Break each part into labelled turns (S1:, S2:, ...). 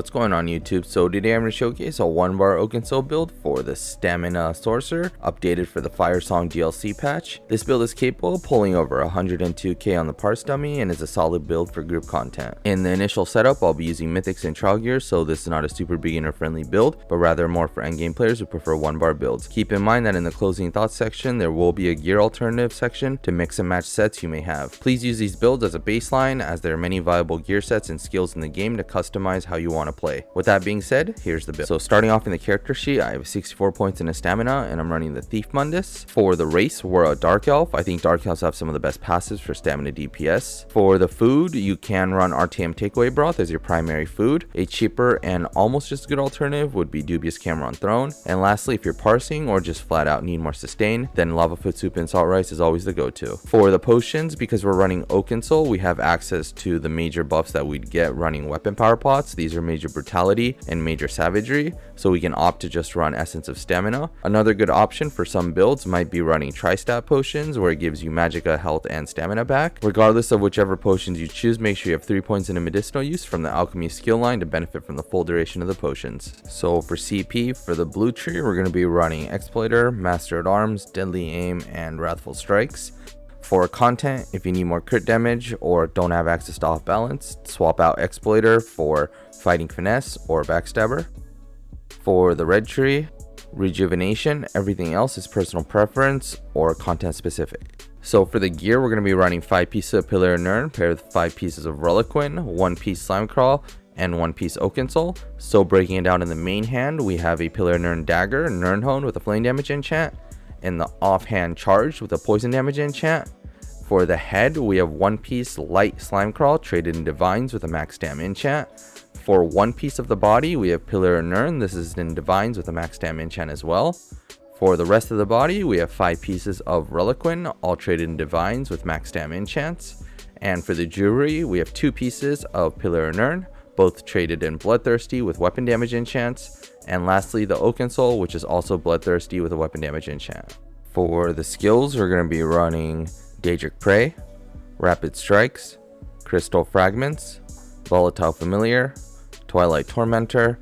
S1: What's going on YouTube? So today I'm going to showcase a 1-bar Oakensoul build for the Stamina Sorcerer, updated for the Firesong DLC patch. This build is capable of pulling over 102k on the parse dummy and is a solid build for group content. In the initial setup, I'll be using mythics and trial gear, so this is not a super beginner friendly build, but rather more for endgame players who prefer 1-bar builds. Keep in mind that in the closing thoughts section, there will be a gear alternative section to mix and match sets you may have. Please use these builds as a baseline, as there are many viable gear sets and skills in the game to customize how you want to play. With that being said, here's the build. So starting off in the character sheet, I have 64 points in a stamina and I'm running the Thief Mundus. For the race, we're a Dark Elf. I think Dark Elves have some of the best passives for stamina DPS. For the food, you can run RTM Takeaway Broth as your primary food. A cheaper and almost just good alternative would be Dubious Cameron Throne. And lastly, if you're parsing or just flat out need more sustain, then Lava Foot Soup and Salt Rice is always the go-to. For the potions, because we're running Oakensoul, we have access to the major buffs that we'd get running weapon power pots. These are major brutality and major savagery, so we can opt to just run essence of stamina. Another good option for some builds might be running tri-stat potions, where it gives you magicka, health, and stamina back. Regardless of whichever potions you choose, make sure you have 3 points in a medicinal use from the alchemy skill line to benefit from the full duration of the potions. So for CP, for the blue tree, we're going to be running Exploiter, Master at Arms, Deadly Aim, and Wrathful Strikes. For content, if you need more crit damage or don't have access to off balance, swap out Exploiter for Fighting Finesse or Backstabber. For the red tree, Rejuvenation. Everything else is personal preference or content specific. So for the gear, we're going to be running 5 pieces of Pillar of Nirn paired with 5 pieces of Reliquin, 1 piece Slime Crawl, and 1 piece Oakensoul. So breaking it down in the main hand, we have a Pillar of Nirn Dagger, Nirnhone with a flame damage enchant, and the offhand Charged with a poison damage enchant. For the head, we have 1 piece Light Slime Crawl traded in Divines with a max dam enchant. For 1 piece of the body, we have Pillar of Nirn. This is in Divines with a max dam enchant as well. For the rest of the body, we have 5 pieces of Reliquin, all traded in Divines with max dam enchants. And for the jewelry, we have 2 pieces of Pillar of Nirn, both traded in Bloodthirsty with weapon damage enchants. And lastly, the Oakensoul, which is also Bloodthirsty with a weapon damage enchant. For the skills, we're going to be running Daedric Prey, Rapid Strikes, Crystal Fragments, Volatile Familiar, Twilight Tormentor,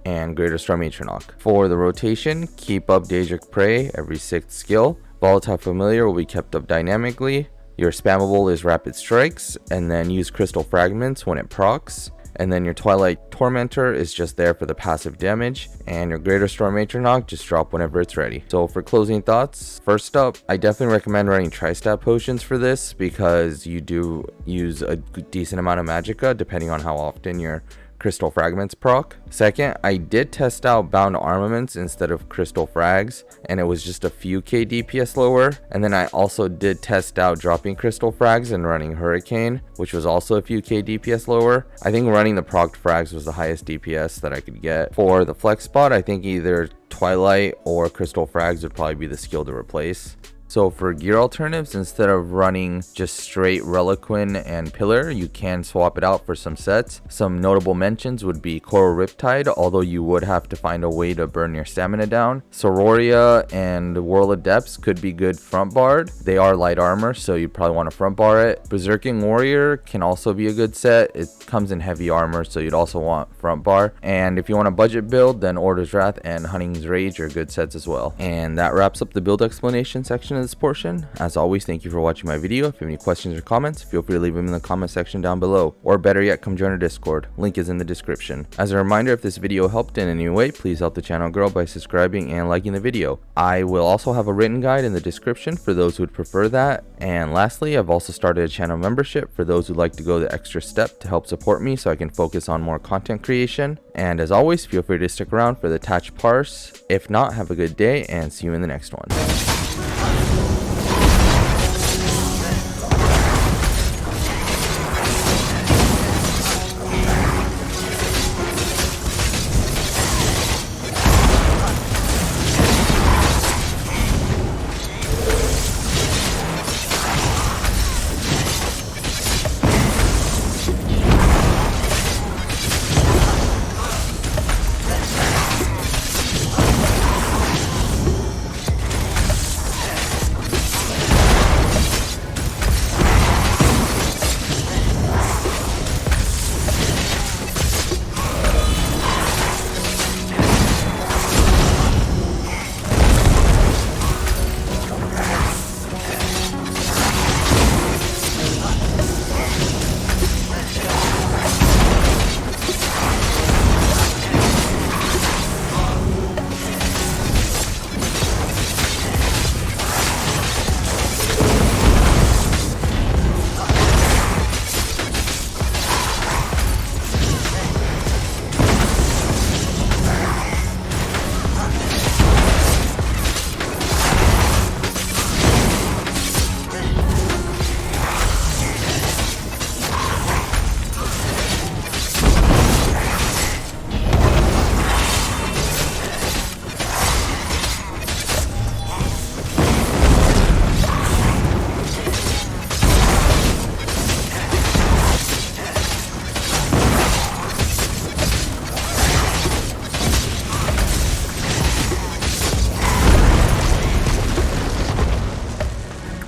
S1: and Greater Storm Atronach. For the rotation, keep up Daedric Prey every 6th skill. Volatile Familiar will be kept up dynamically. Your spammable is Rapid Strikes, and then use Crystal Fragments when it procs. And then your Twilight Tormentor is just there for the passive damage, and your Greater Storm Atronach just drop whenever it's ready. So for closing thoughts, first up, I definitely recommend running tri-stat potions for this, because you do use a decent amount of magicka depending on how often your Crystal Fragments proc. Second, I did test out bound armaments instead of crystal frags, and it was just a few k DPS lower. And then I also did test out dropping crystal frags and running Hurricane, which was also a few k DPS lower. I think running the procced frags was the highest DPS that I could get. For the flex spot, I think either Twilight or crystal frags would probably be the skill to replace. So for gear alternatives, instead of running just straight Reliquin and Pillar, you can swap it out for some sets. Some notable mentions would be Coral Riptide, although you would have to find a way to burn your stamina down. Sororia and Whirl of Depths could be good front barred. They are light armor, so you'd probably want to front bar it. Berserking Warrior can also be a good set. It comes in heavy armor, so you'd also want front bar. And if you want a budget build, then Order's Wrath and Hunting's Rage are good sets as well. And that wraps up the build explanation section this portion. As always, thank you for watching my video. If you have any questions or comments, feel free to leave them in the comment section down below, or better yet, come join our Discord. Link is in the description. As a reminder, if this video helped in any way, please help the channel grow by subscribing and liking the video. I will also have a written guide in the description for those who would prefer that. And lastly, I've also started a channel membership for those who'd like to go the extra step to help support me so I can focus on more content creation. And as always, feel free to stick around for the attached parse. If not, have a good day and see you in the next one.